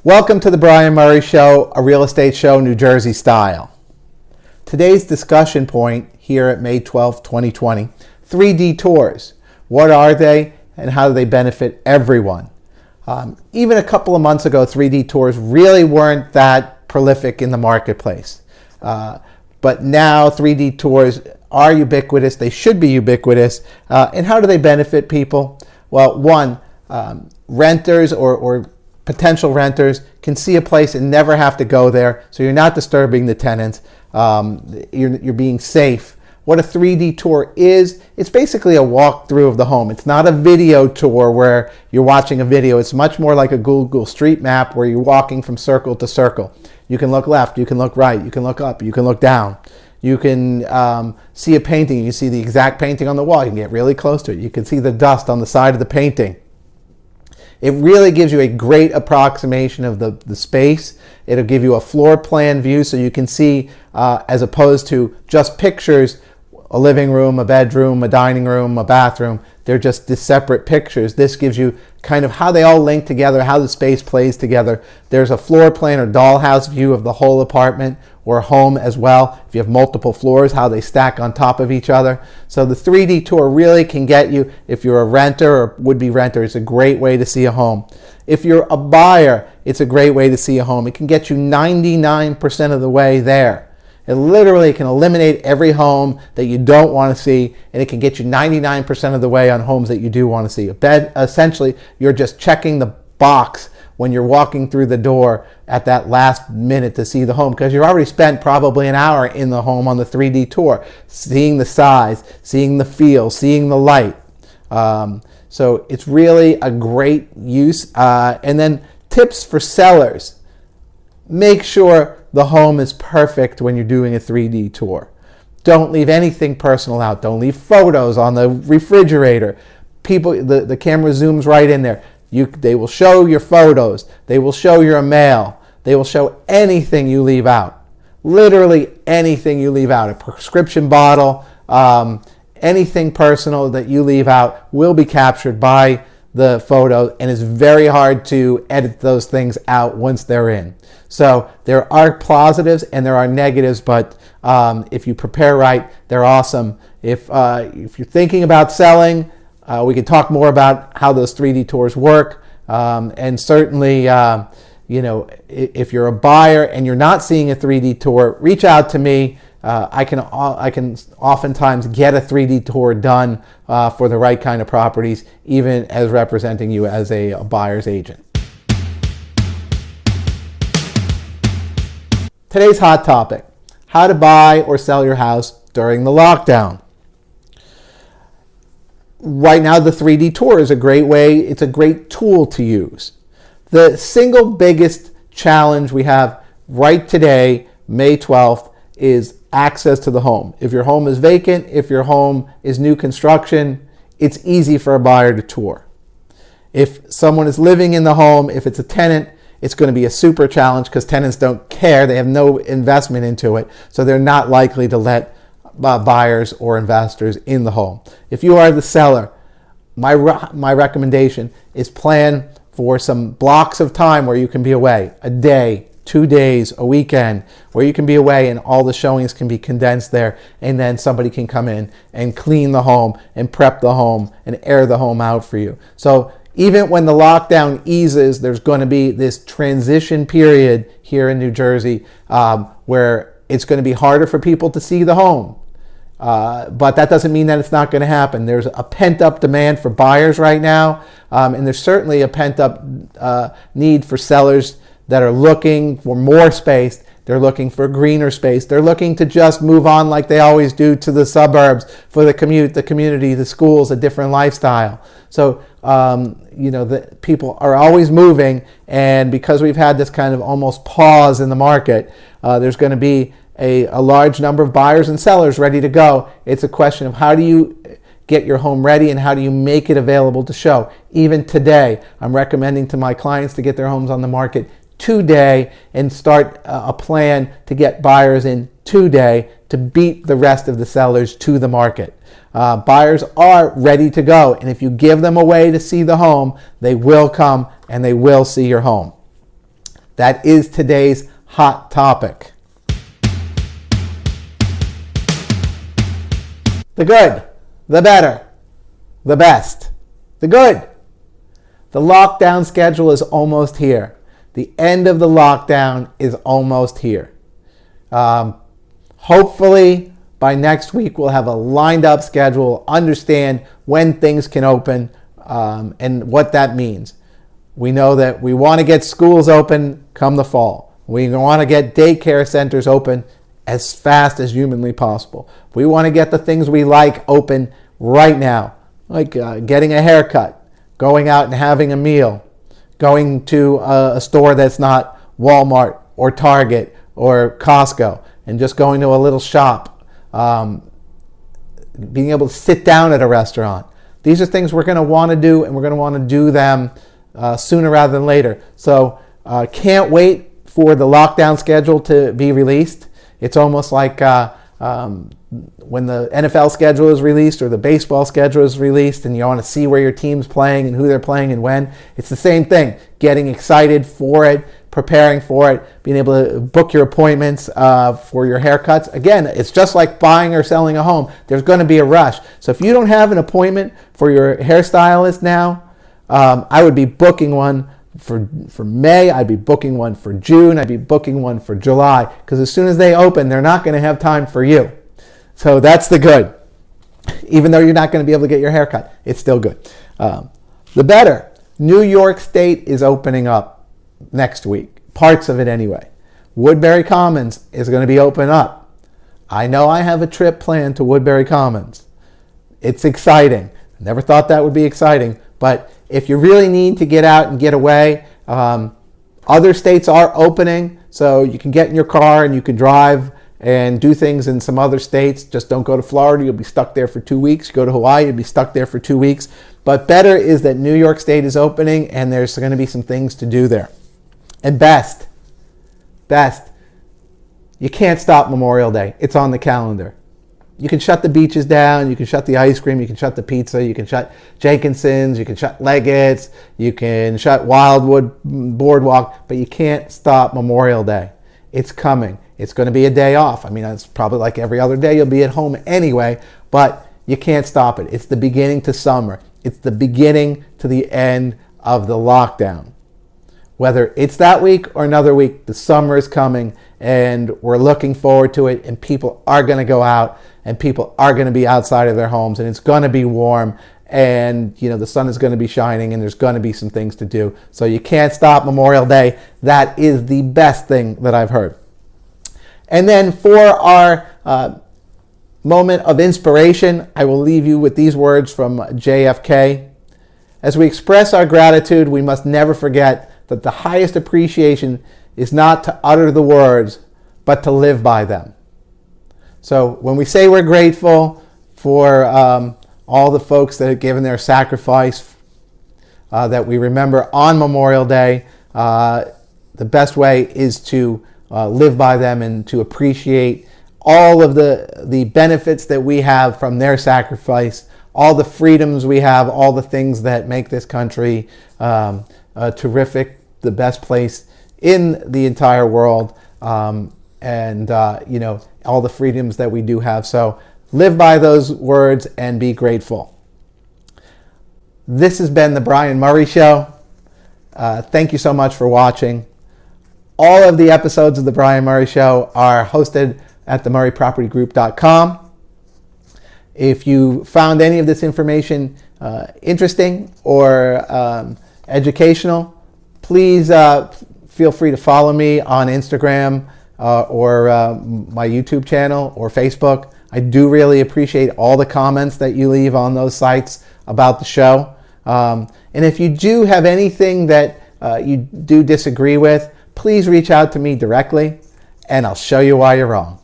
Welcome to the Brian Murray Show, a real estate show, New Jersey style. Today's discussion point here at May 12, 2020, 3D tours. What are they and how do they benefit everyone? Even a couple of months ago, 3D tours really weren't that prolific in the marketplace. But now 3D tours are ubiquitous. They should be ubiquitous. And how do they benefit people? Well, one, renters or potential renters can see a place and never have to go there, so you're not disturbing the tenants. You're being safe. What a 3D tour is, it's basically a walkthrough of the home. It's not a video tour where you're watching a video. It's much more like a Google Street Map where you're walking from circle to circle. You can look left, you can look right, you can look up, you can look down. You can see a painting, you can see the exact painting on the wall. You can get really close to it. You can see the dust on the side of the painting. It really gives you a great approximation of the space. It'll give you a floor plan view so you can see, as opposed to just pictures, a living room, a bedroom, a dining room, a bathroom. They're just separate pictures. This gives you kind of how they all link together, how the space plays together. There's a floor plan or dollhouse view of the whole apartment or home as well. If you have multiple floors, how they stack on top of each other. So the 3D tour really can get you, if you're a renter or would-be renter, it's a great way to see a home. If you're a buyer, it's a great way to see a home. It can get you 99% of the way there. It literally can eliminate every home that you don't want to see, and it can get you 99% of the way on homes that you do want to see. Essentially, you're just checking the box when you're walking through the door at that last minute to see the home, because you've already spent probably an hour in the home on the 3D tour, seeing the size, seeing the feel, seeing the light. So it's really a great use. And then tips for sellers. Make sure the home is perfect when you're doing a 3D tour. Don't leave anything personal out. Don't leave photos on the refrigerator. The camera zooms right in there. They will show your photos. They will show your mail. They will show anything you leave out. Literally anything you leave out. A prescription bottle, anything personal that you leave out will be captured by the photo, and it's very hard to edit those things out once they're in. So there are positives and there are negatives, but if you prepare right, they're awesome. If you're thinking about selling, we can talk more about how those 3D tours work. And certainly, if you're a buyer and you're not seeing a 3D tour, reach out to me. I can oftentimes get a 3D tour done for the right kind of properties, even as representing you as a buyer's agent. Today's hot topic: how to buy or sell your house during the lockdown. Right now, the 3D tour is a great way. It's a great tool to use. The single biggest challenge we have right today, May 12th, is access to the home. If your home is vacant, if your home is new construction, it's easy for a buyer to tour. If someone is living in the home, if it's a tenant, it's going to be a super challenge because tenants don't care. They have no investment into it, so they're not likely to let buyers or investors in the home. If you are the seller, my recommendation is plan for some blocks of time where you can be away, a day, 2 days, a weekend, where you can be away and all the showings can be condensed there, and then somebody can come in and clean the home and prep the home and air the home out for you. So even when the lockdown eases, there's going to be this transition period here in New Jersey where it's going to be harder for people to see the home. But that doesn't mean that it's not going to happen. There's a pent-up demand for buyers right now, and there's certainly a pent-up need for sellers that are looking for more space. They're looking for greener space. They're looking to just move on like they always do to the suburbs for the commute, the community, the schools, a different lifestyle. So, the people are always moving, and because we've had this kind of almost pause in the market, there's going to be a large number of buyers and sellers ready to go. It's a question of how do you get your home ready and how do you make it available to show. Even today, I'm recommending to my clients to get their homes on the market today and start a plan to get buyers in today to beat the rest of the sellers to the market. Buyers are ready to go, and if you give them a way to see the home, they will come and they will see your home. That is today's hot topic. The good, the better, the best. The good. The lockdown schedule is almost here. The end of the lockdown is almost here. Hopefully, by next week, we'll have a lined up schedule, understand when things can open and what that means. We know that we want to get schools open come the fall. We want to get daycare centers open as fast as humanly possible. We want to get the things we like open right now, like getting a haircut, going out and having a meal, going to a store that's not Walmart or Target or Costco, and just going to a little shop, being able to sit down at a restaurant. These are things we're going to want to do, and we're going to want to do them sooner rather than later. So can't wait for the lockdown schedule to be released. It's almost like when the NFL schedule is released or the baseball schedule is released and you want to see where your team's playing and who they're playing and when. It's the same thing. Getting excited for it, preparing for it, being able to book your appointments for your haircuts. Again, it's just like buying or selling a home. There's going to be a rush. So if you don't have an appointment for your hairstylist now, I would be booking one for May. I'd be booking one for June. I'd be booking one for July, because as soon as they open, they're not going to have time for you. So that's the good. Even though you're not going to be able to get your hair cut, it's still good. The better, New York State is opening up next week. Parts of it anyway. Woodbury Commons is going to be open up. I know I have a trip planned to Woodbury Commons. It's exciting. I never thought that would be exciting, but if you really need to get out and get away, other states are opening, so you can get in your car and you can drive and do things in some other states. Just don't go to Florida. You'll be stuck there for 2 weeks. You go to Hawaii, you'll be stuck there for 2 weeks. But better is that New York State is opening, and there's going to be some things to do there. And best, you can't stop Memorial Day. It's on the calendar. You can shut the beaches down, you can shut the ice cream, you can shut the pizza, you can shut Jenkinson's, you can shut Leggett's, you can shut Wildwood Boardwalk, but you can't stop Memorial Day. It's coming. It's going to be a day off. I mean, it's probably like every other day. You'll be at home anyway, but you can't stop it. It's the beginning to summer. It's the beginning to the end of the lockdown. Whether it's that week or another week, the summer is coming, and we're looking forward to it, and people are going to go out, and people are going to be outside of their homes, and it's going to be warm, and the sun is going to be shining, and there's going to be some things to do. So you can't stop Memorial Day. That is the best thing that I've heard. And then for our moment of inspiration, I will leave you with these words from JFK. As we express our gratitude, we must never forget that the highest appreciation is not to utter the words, but to live by them. So when we say we're grateful for all the folks that have given their sacrifice, that we remember on Memorial Day, the best way is to live by them and to appreciate all of the benefits that we have from their sacrifice, all the freedoms we have, all the things that make this country terrific, the best place in the entire world, and all the freedoms that we do have. So live by those words and be grateful. This has been the Brian Murray Show. Thank you so much for watching. All of the episodes of the Brian Murray Show are hosted at themurraypropertygroup.com. If you found any of this information interesting or educational, please feel free to follow me on Instagram or my YouTube channel or Facebook. I do really appreciate all the comments that you leave on those sites about the show. And if you do have anything that you do disagree with, please reach out to me directly, and I'll show you why you're wrong.